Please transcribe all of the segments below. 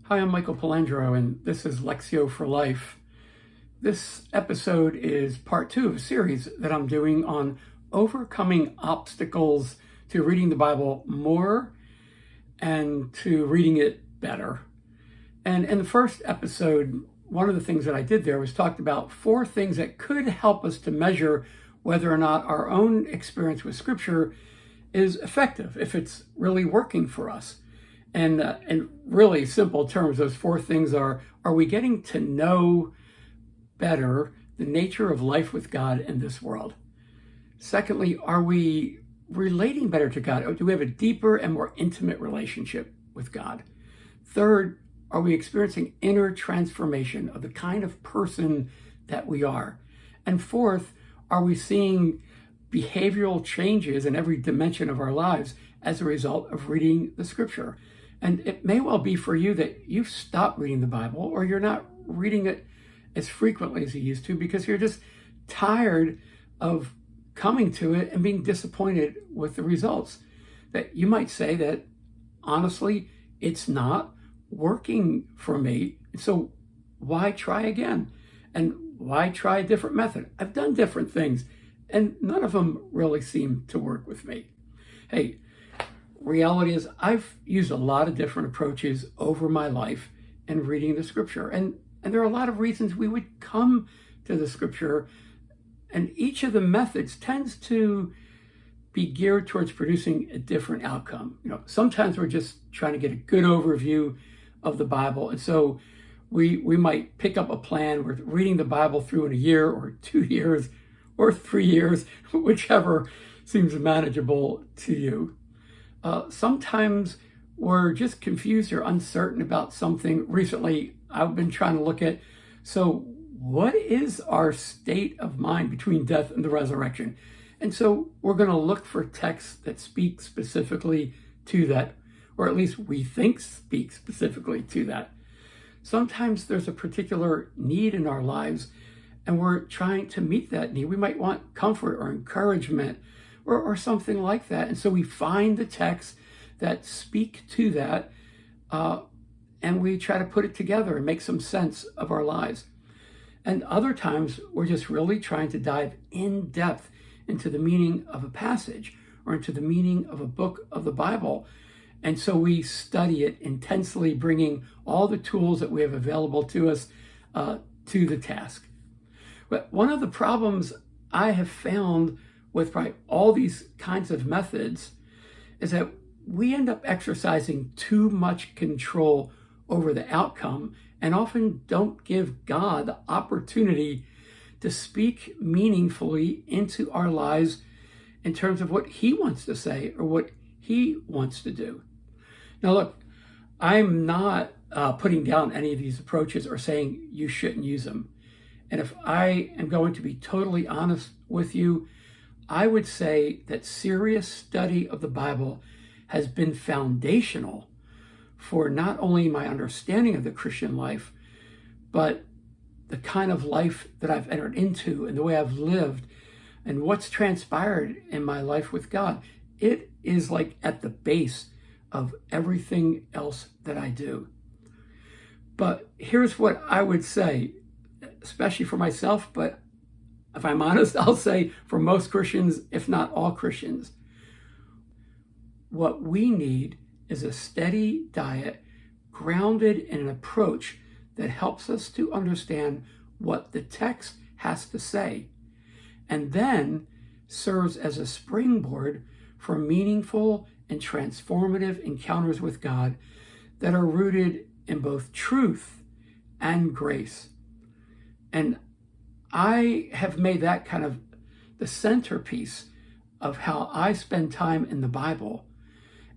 Hi, I'm Michael Polendro, and this is Lectio for Life. This episode is part 2 of a series that I'm doing on overcoming obstacles to reading the Bible more and to reading it better. And in the first episode, one of the things that I did there was talked about 4 things that could help us to measure whether or not our own experience with Scripture is effective, if it's really working for us. And in really simple terms, those 4 things are we getting to know better the nature of life with God in this world? Secondly, are we relating better to God? Or do we have a deeper and more intimate relationship with God? Third, are we experiencing inner transformation of the kind of person that we are? And fourth, are we seeing behavioral changes in every dimension of our lives as a result of reading the Scripture? And it may well be for you that you've stopped reading the Bible, or you're not reading it as frequently as you used to because you're just tired of coming to it and being disappointed with the results. That you might say that, honestly, it's not working for me. So why try again? And why try a different method? I've done different things, and none of them really seem to work with me. Hey, reality is I've used a lot of different approaches over my life in reading the Scripture. And there are a lot of reasons we would come to the Scripture. And each of the methods tends to be geared towards producing a different outcome. Sometimes we're just trying to get a good overview of the Bible. And so we might pick up a plan. We're reading the Bible through in a year or 2 years or 3 years, whichever seems manageable to you. Sometimes we're just confused or uncertain about something. Recently, I've been trying to look at, so what is our state of mind between death and the resurrection? And so we're going to look for texts that speak specifically to that, or at least we think speak specifically to that. Sometimes there's a particular need in our lives, and we're trying to meet that need. We might want comfort or encouragement or something like that. And so we find the texts that speak to that, and we try to put it together and make some sense of our lives. And other times, we're just really trying to dive in depth into the meaning of a passage or into the meaning of a book of the Bible. And so we study it intensely, bringing all the tools that we have available to us to the task. But one of the problems I have found with all these kinds of methods is that we end up exercising too much control over the outcome and often don't give God the opportunity to speak meaningfully into our lives in terms of what He wants to say or what He wants to do. Now, look, I'm not putting down any of these approaches or saying you shouldn't use them. And if I am going to be totally honest with you, I would say that serious study of the Bible has been foundational for not only my understanding of the Christian life, but the kind of life that I've entered into and the way I've lived and what's transpired in my life with God. It is like at the base of everything else that I do. But here's what I would say, especially for myself, but if I'm honest, I'll say for most Christians, if not all Christians, what we need is a steady diet grounded in an approach that helps us to understand what the text has to say, and then serves as a springboard for meaningful and transformative encounters with God that are rooted in both truth and grace. And I have made that kind of the centerpiece of how I spend time in the Bible.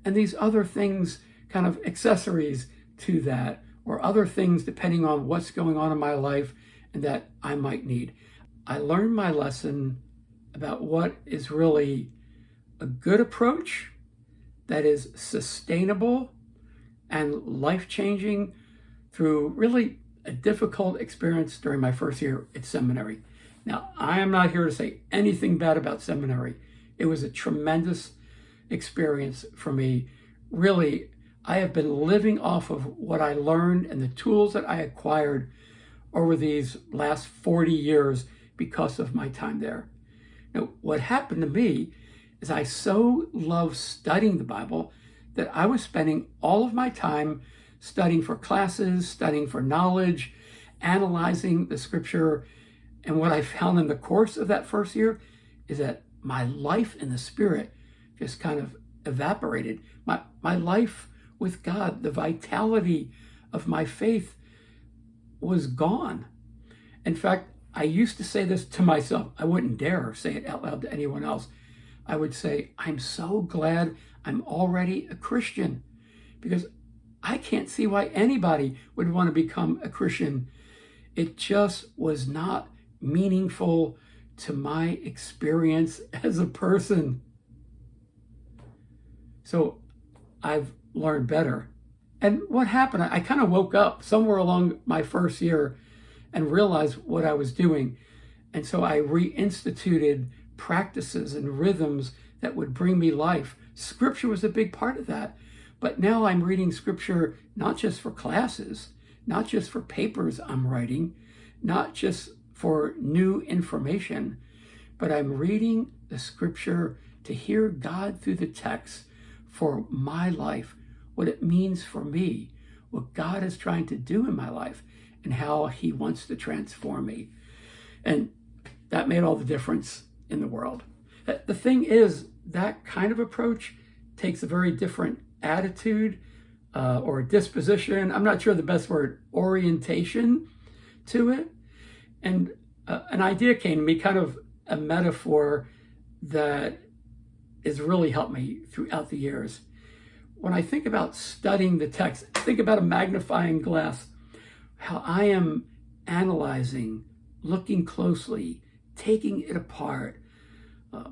And these other things, kind of accessories to that, or other things depending on what's going on in my life and that I might need. I learned my lesson about what is really a good approach that is sustainable and life-changing through really a difficult experience during my first year at seminary. Now, I am not here to say anything bad about seminary. It was a tremendous experience for me. Really, I have been living off of what I learned and the tools that I acquired over these last 40 years because of my time there. Now, what happened to me is I so love studying the Bible that I was spending all of my time studying for classes, studying for knowledge, analyzing the scripture. And what I found in the course of that first year is that my life in the Spirit just kind of evaporated. My life with God, the vitality of my faith was gone. In fact, I used to say this to myself. I wouldn't dare say it out loud to anyone else. I would say, I'm so glad I'm already a Christian, because I can't see why anybody would want to become a Christian. It just was not meaningful to my experience as a person. So I've learned better. And what happened? I kind of woke up somewhere along my first year and realized what I was doing. And so I reinstituted practices and rhythms that would bring me life. Scripture was a big part of that. But now I'm reading scripture not just for classes, not just for papers I'm writing, not just for new information, but I'm reading the scripture to hear God through the text for my life, what it means for me, what God is trying to do in my life, and how he wants to transform me. And that made all the difference in the world. The thing is, that kind of approach takes a very different attitude or disposition. I'm not sure the best word, orientation to it. And an idea came to me, kind of a metaphor that has really helped me throughout the years. When I think about studying the text, think about a magnifying glass, how I am analyzing, looking closely, taking it apart,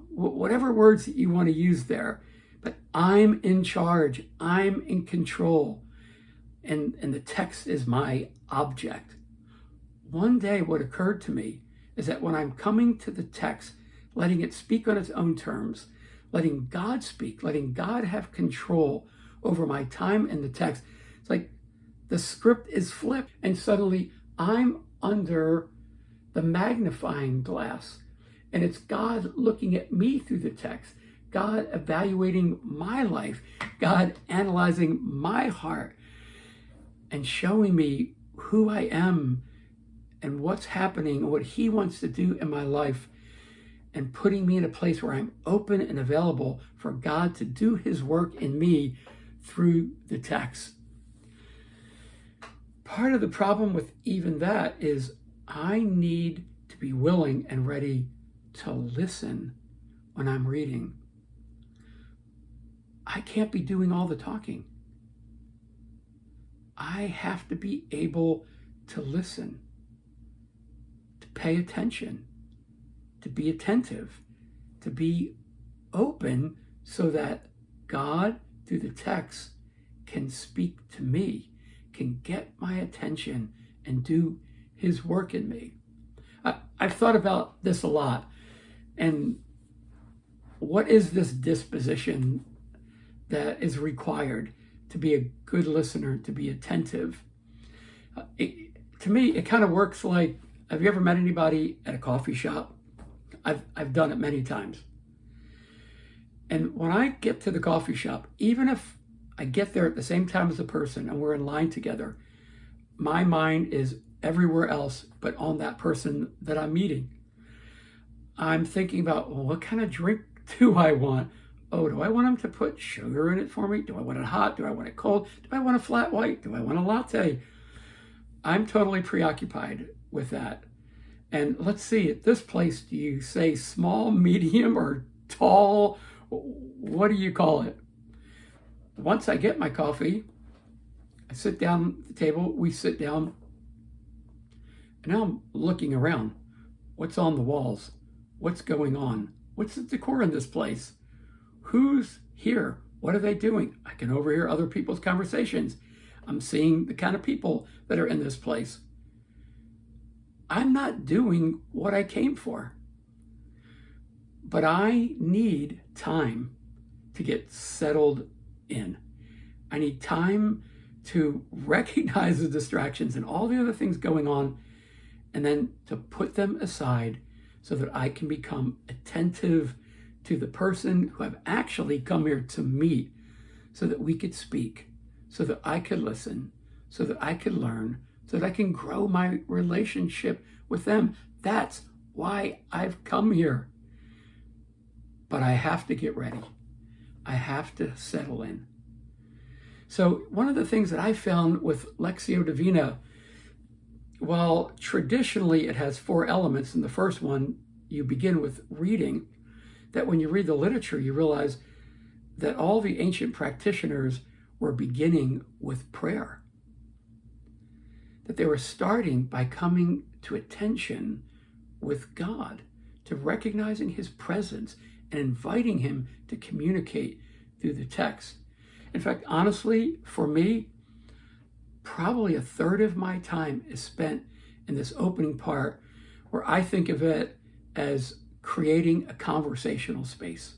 whatever words that you want to use there. But I'm in charge, I'm in control, and the text is my object. One day what occurred to me is that when I'm coming to the text, letting it speak on its own terms, letting God speak, letting God have control over my time in the text, it's like the script is flipped and suddenly I'm under the magnifying glass, and it's God looking at me through the text, God evaluating my life, God analyzing my heart and showing me who I am and what's happening and what he wants to do in my life, and putting me in a place where I'm open and available for God to do his work in me through the text. Part of the problem with even that is I need to be willing and ready to listen when I'm reading. I can't be doing all the talking. I have to be able to listen, to pay attention, to be attentive, to be open so that God, through the text, can speak to me, can get my attention and do his work in me. I've thought about this a lot. And what is this disposition that is required to be a good listener, to be attentive? To me, it kind of works like, have you ever met anybody at a coffee shop? I've done it many times. And when I get to the coffee shop, even if I get there at the same time as the person and we're in line together, my mind is everywhere else but on that person that I'm meeting. I'm thinking about, well, what kind of drink do I want? Oh, do I want them to put sugar in it for me? Do I want it hot? Do I want it cold? Do I want a flat white? Do I want a latte? I'm totally preoccupied with that. And let's see, at this place, do you say small, medium, or tall? What do you call it? Once I get my coffee, I sit down at the table, we sit down, and now I'm looking around. What's on the walls? What's going on? What's the decor in this place? Who's here? What are they doing? I can overhear other people's conversations. I'm seeing the kind of people that are in this place. I'm not doing what I came for. But I need time to get settled in. I need time to recognize the distractions and all the other things going on, and then to put them aside so that I can become attentive to the person who I've actually come here to meet, so that we could speak, so that I could listen, so that I could learn, so that I can grow my relationship with them. That's why I've come here. But I have to get ready. I have to settle in. So one of the things that I found with Lectio Divina, while traditionally it has 4 elements, and the first one, you begin with reading, that when you read the literature, you realize that all the ancient practitioners were beginning with prayer. That they were starting by coming to attention with God, to recognizing his presence and inviting him to communicate through the text. In fact, honestly, for me, probably a third of my time is spent in this opening part, where I think of it as creating a conversational space,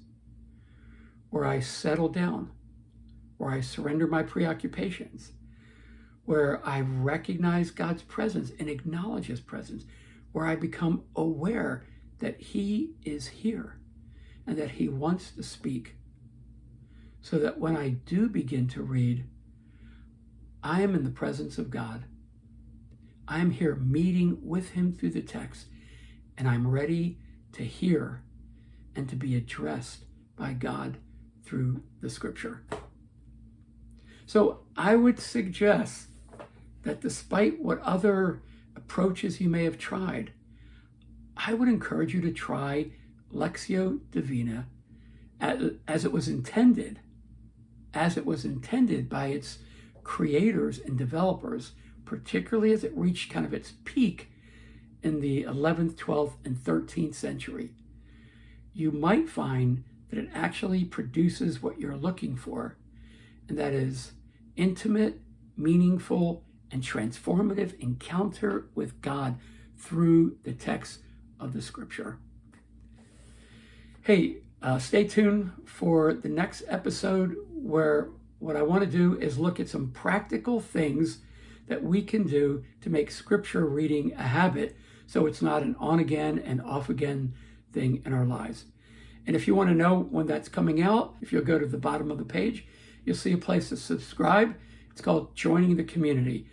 where I settle down, where I surrender my preoccupations, where I recognize God's presence and acknowledge his presence, where I become aware that he is here and that he wants to speak, so that when I do begin to read, I am in the presence of God. I am here meeting with him through the text, and I'm ready to hear and to be addressed by God through the scripture. So I would suggest that despite what other approaches you may have tried, I would encourage you to try Lectio Divina as it was intended by its creators and developers, particularly as it reached kind of its peak in the 11th, 12th, and 13th century. You might find that it actually produces what you're looking for, and that is intimate, meaningful, and transformative encounter with God through the text of the scripture. Hey, stay tuned for the next episode, where what I want to do is look at some practical things that we can do to make scripture reading a habit, so it's not an on again and off again thing in our lives. And if you want to know when that's coming out, if you'll go to the bottom of the page, you'll see a place to subscribe. It's called Joining the Community.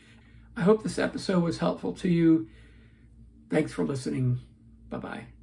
I hope this episode was helpful to you. Thanks for listening. Bye-bye.